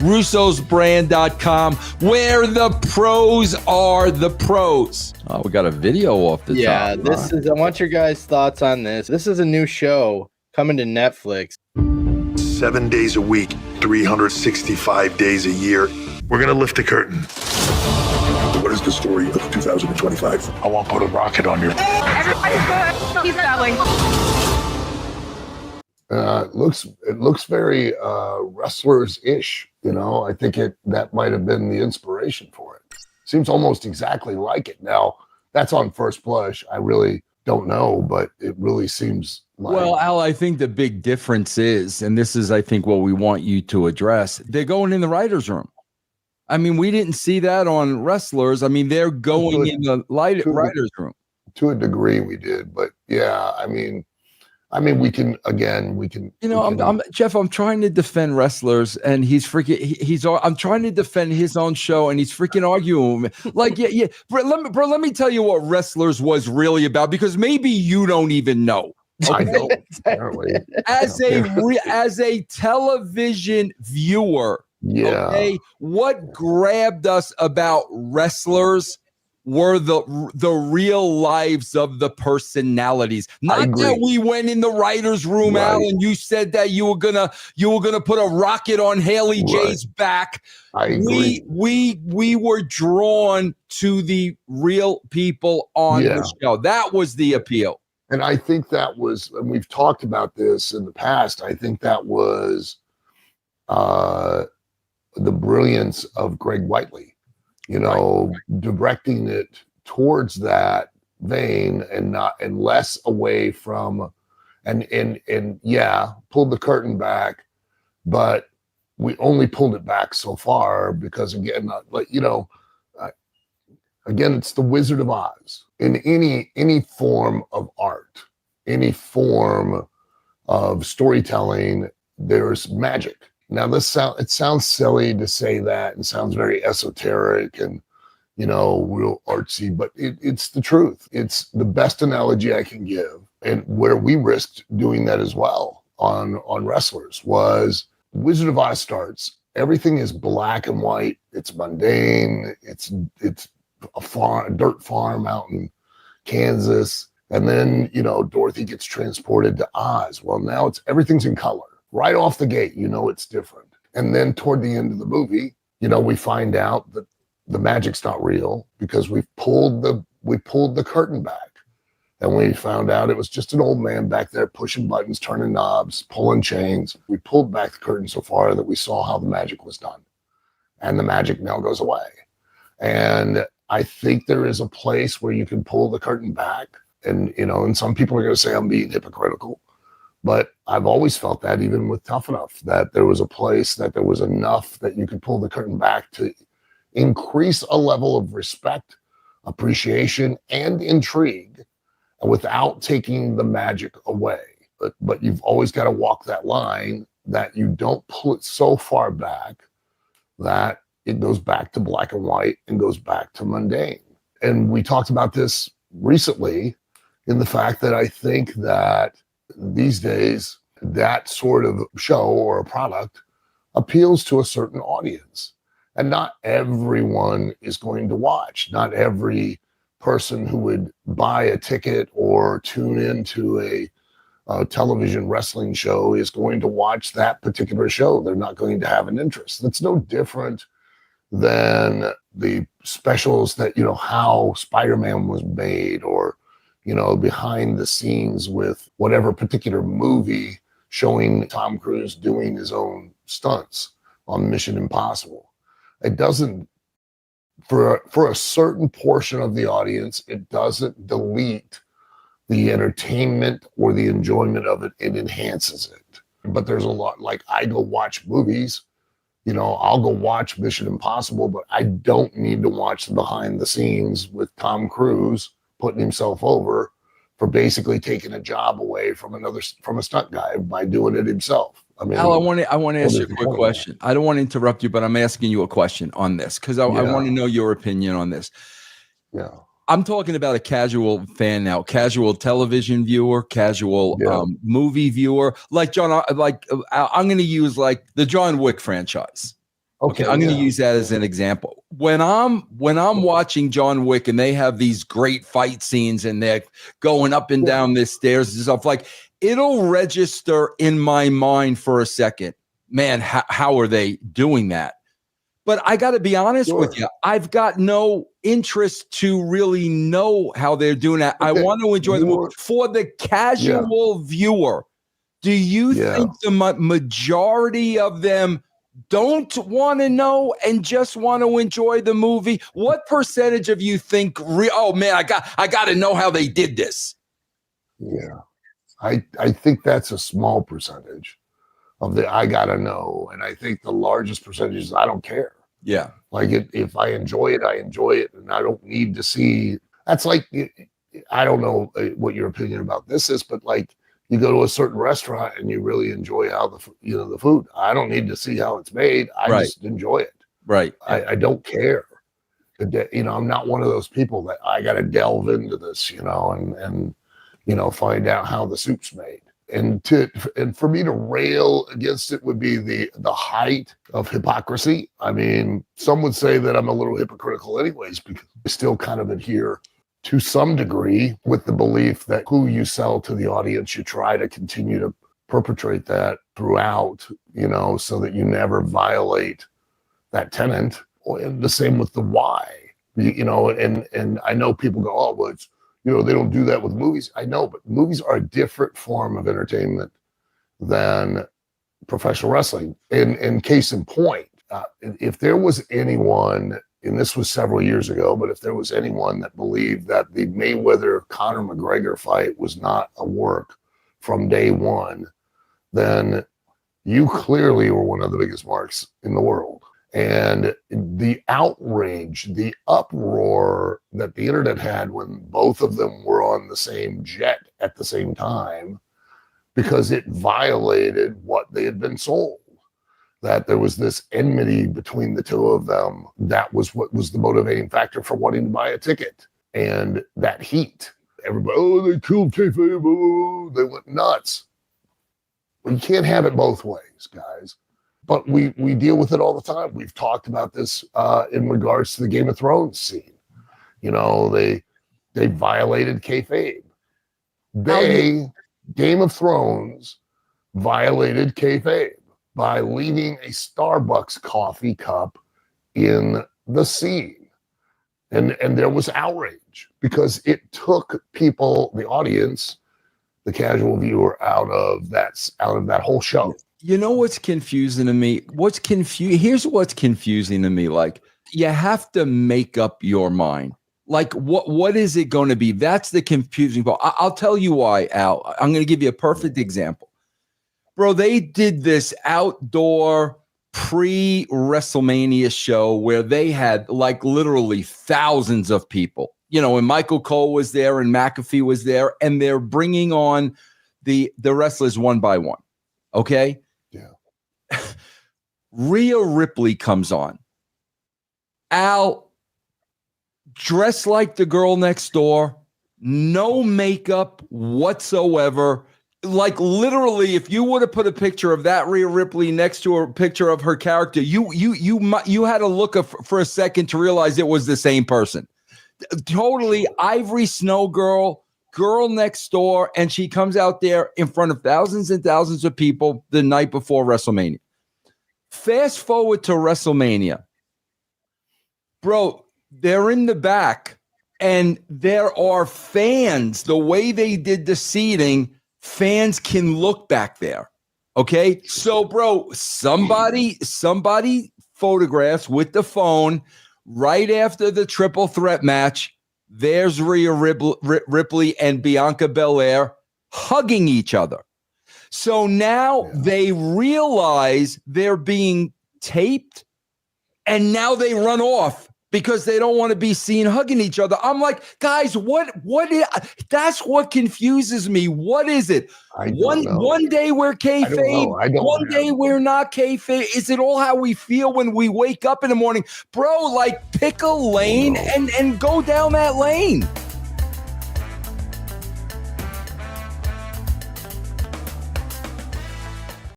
russosbrand.com, where the pros are the pros. Oh, we got a video off the top. Yeah, this is, I want your guys' thoughts on this. This is a new show coming to Netflix. 7 days a week, 365 days a year. We're going to lift the curtain. What is the story of 2025? I won't put a rocket on your... Everybody's good. He's battling. It looks very Wrestlers-ish, you know. I think that might have been the inspiration for it. Seems almost exactly like it. Now, that's on first blush. I really don't know, but it really seems like... Well, Al, I think the big difference is, and this is, I think, what we want you to address, they're going in the writer's room. I mean, we didn't see that on Wrestlers. I mean, they're going in the writer's room. To a degree we did, but yeah, I mean, we can. You know, I'm Jeff. I'm trying to defend Wrestlers, and he's freaking. I'm trying to defend his own show, and he's freaking arguing with me. Like, yeah. Bro, let me tell you what Wrestlers was really about, because maybe you don't even know. Okay? I don't. Apparently, as a television viewer, yeah. Okay, what grabbed us about Wrestlers were the real lives of the personalities. Not that we went in the writer's room, right. Al, and you said that you were gonna put a rocket on Haley J's back. I agree. We were drawn to the real people on the show. That was the appeal. And I think that was, and we've talked about this in the past, I think that was the brilliance of Greg Whiteley. You know, directing it towards that vein and less away from, and pulled the curtain back, but we only pulled it back so far because again, again, it's the Wizard of Oz. In any form of art, any form of storytelling, there's magic. Now, it sounds silly to say that and sounds very esoteric and, you know, real artsy, but it's the truth. It's the best analogy I can give. And where we risked doing that as well on Wrestlers was Wizard of Oz starts. Everything is black and white. It's mundane. It's a dirt farm out in Kansas. And then, you know, Dorothy gets transported to Oz. Well, now everything's in color. Right off the gate, you know it's different. And then toward the end of the movie, you know, we find out that the magic's not real because we pulled the curtain back. And we found out it was just an old man back there pushing buttons, turning knobs, pulling chains. We pulled back the curtain so far that we saw how the magic was done. And the magic now goes away. And I think there is a place where you can pull the curtain back. And, you know, and some people are going to say I'm being hypocritical. But I've always felt that even with Tough Enough, that there was a place, that there was enough that you could pull the curtain back to increase a level of respect, appreciation, and intrigue without taking the magic away. But you've always got to walk that line that you don't pull it so far back that it goes back to black and white and goes back to mundane. And we talked about this recently in the fact that I think that these days, that sort of show or a product appeals to a certain audience. And not everyone is going to watch. Not every person who would buy a ticket or tune into a television wrestling show is going to watch that particular show. They're not going to have an interest. That's no different than the specials that, you know, how Spider-Man was made, or you know, behind the scenes with whatever particular movie showing Tom Cruise doing his own stunts on Mission Impossible. It doesn't, for a certain portion of the audience, it doesn't delete the entertainment or the enjoyment of it. It enhances it. But there's a lot, like I go watch movies, you know, I'll go watch Mission Impossible, but I don't need to watch the behind the scenes with Tom Cruise putting himself over for basically taking a job away from a stunt guy by doing it himself. I mean, Al, I want to ask you a quick question. I don't want to interrupt you, but I'm asking you a question on this because I want to know your opinion on this. Yeah. I'm talking about a casual fan now, casual television viewer, casual movie viewer. Like John, I'm going to use like the John Wick franchise. Okay, I'm going to use that as an example. When I'm watching John Wick and they have these great fight scenes and they're going up and down the stairs and stuff, like it'll register in my mind for a second. Man, how are they doing that? But I got to be honest with you. I've got no interest to really know how they're doing that. I want to enjoy the movie. For the casual viewer, do you think the majority of them don't want to know and just want to enjoy the movie? What percentage of you think, oh man, I got to know how they did this? Yeah, I think that's a small percentage of the I got to know. And I think the largest percentage is I don't care. Yeah. Like if I enjoy it, I enjoy it. And I don't need to see. That's like, I don't know what your opinion about this is, but like, you go to a certain restaurant and you really enjoy how the food. I don't need to see how it's made. I just enjoy it. Right. I don't care. I'm not one of those people that I got to delve into this, and find out how the soup's made. And for me to rail against it would be the height of hypocrisy. I mean, some would say that I'm a little hypocritical anyways, because I still kind of adhere to some degree with the belief that who you sell to the audience, you try to continue to perpetrate that throughout, so that you never violate that tenet. And the same with the why, and I know people go, oh, well, it's, they don't do that with movies. I know, but movies are a different form of entertainment than professional wrestling. And case in point, if there was anyone, and this was several years ago, but if there was anyone that believed that the Mayweather-Conor McGregor fight was not a work from day one, then you clearly were one of the biggest marks in the world. And the outrage, the uproar that the internet had when both of them were on the same jet at the same time, because it violated what they had been sold. That there was this enmity between the two of them. That was what was the motivating factor for wanting to buy a ticket. And that heat. Everybody, oh, they killed kayfabe. Oh, they went nuts. Well, you can't have it both ways, guys. But we deal with it all the time. We've talked about this in regards to the Game of Thrones scene. They violated kayfabe. Game of Thrones violated kayfabe by leaving a Starbucks coffee cup in the scene. And there was outrage because it took people, the audience, the casual viewer, out of that whole show. You know what's confusing to me? Here's what's confusing to me. Like, you have to make up your mind. Like, what is it going to be? That's the confusing part. I'll tell you why, Al. I'm going to give you a perfect example. Bro, they did this outdoor pre-WrestleMania show where they had like literally thousands of people, and Michael Cole was there and McAfee was there, and they're bringing on the wrestlers one by one. Okay. Yeah. Rhea Ripley comes on. Al, dressed like the girl next door, no makeup whatsoever. Like literally, if you would have put a picture of that Rhea Ripley next to a picture of her character, you had to look for a second to realize it was the same person. Totally Ivory Snow girl next door, and she comes out there in front of thousands and thousands of people the night before WrestleMania. Fast forward to WrestleMania. Bro, they're in the back, and there are fans. The way they did the seating, fans can look back there. Okay. So, bro, somebody photographs with the phone right after the triple threat match. There's Rhea Ripley and Bianca Belair hugging each other. So now they realize they're being taped, and now they run off because they don't want to be seen hugging each other. I'm like, guys, that's what confuses me. What is it? One day we're kayfabe, one day we're not kayfabe. Is it all how we feel when we wake up in the morning? Bro, like pick a lane and go down that lane.